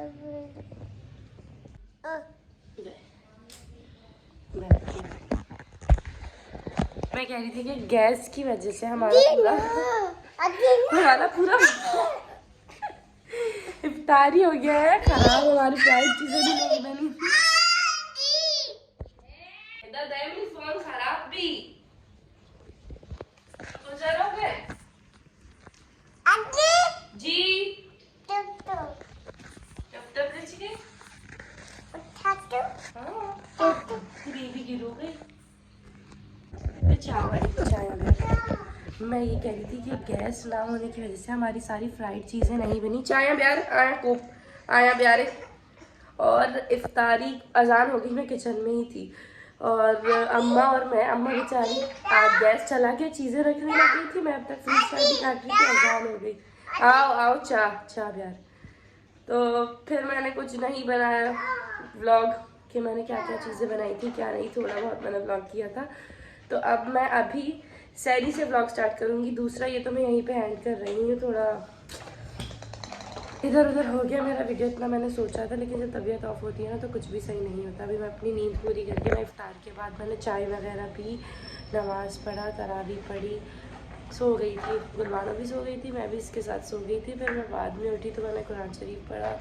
मैं कह रही थी कि गैस की वजह से हमारा पूरा इफ्तारी हो गया है खराब। हमारी फ्राइड चीजें भी नहीं बनी। इधर फोन खराब भी जी बेबी गिरो गई। मैं ये कह रही थी कि गैस ना होने की वजह से हमारी सारी फ्राइड चीज़ें नहीं बनी। चाय ब्यार आया ब्यारे और इफ्तारी अजान हो गई। मैं किचन में ही थी और अम्मा बेचारी आज गैस चला के चीज़ें रखने लगी थी। मैं अब तक फ्रूट सलाद काट रही थी, अजान हो गई। आओ चाय ब्यार। तो फिर मैंने कुछ नहीं बनाया व्लॉग कि मैंने क्या क्या चीज़ें बनाई थी क्या नहीं, थोड़ा बहुत मैंने व्लॉग किया था। तो अब मैं अभी सैरी से व्लॉग स्टार्ट करूँगी। दूसरा ये तो मैं यहीं पे एंड कर रही हूँ। थोड़ा इधर उधर हो गया मेरा वीडियो, इतना मैंने सोचा था, लेकिन जब तबीयत ऑफ होती है ना तो कुछ भी सही नहीं होता। अभी मैं अपनी नींद पूरी करके मैं इफ्तार के बाद मैंने चाय वगैरह पी, नमाज़ पढ़ा, तरावी पढ़ी, सो गई थी। गुलवाना भी सो गई थी, मैं भी इसके साथ सो गई थी। फिर मैं बाद में उठी तो मैंने कुरान शरीफ पढ़ा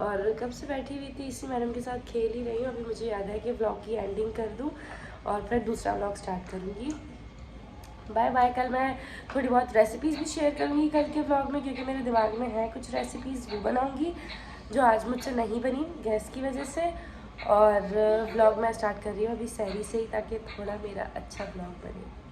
और कब से बैठी हुई थी इसी मैडम के साथ खेल ही रही हूँ। अभी मुझे याद है कि व्लॉग की एंडिंग कर दूँ और फिर दूसरा व्लॉग स्टार्ट करूँगी। Bye bye. कल मैं थोड़ी बहुत रेसिपीज़ भी शेयर करूँगी कल के व्लॉग में, क्योंकि मेरे दिमाग में है कुछ रेसिपीज़, वो बनाऊँगी जो आज मुझसे नहीं बनी गैस की वजह से। और व्लॉग मैं स्टार्ट कर रही हूँ अभी सैरी से ही, ताकि थोड़ा मेरा अच्छा व्लॉग बने।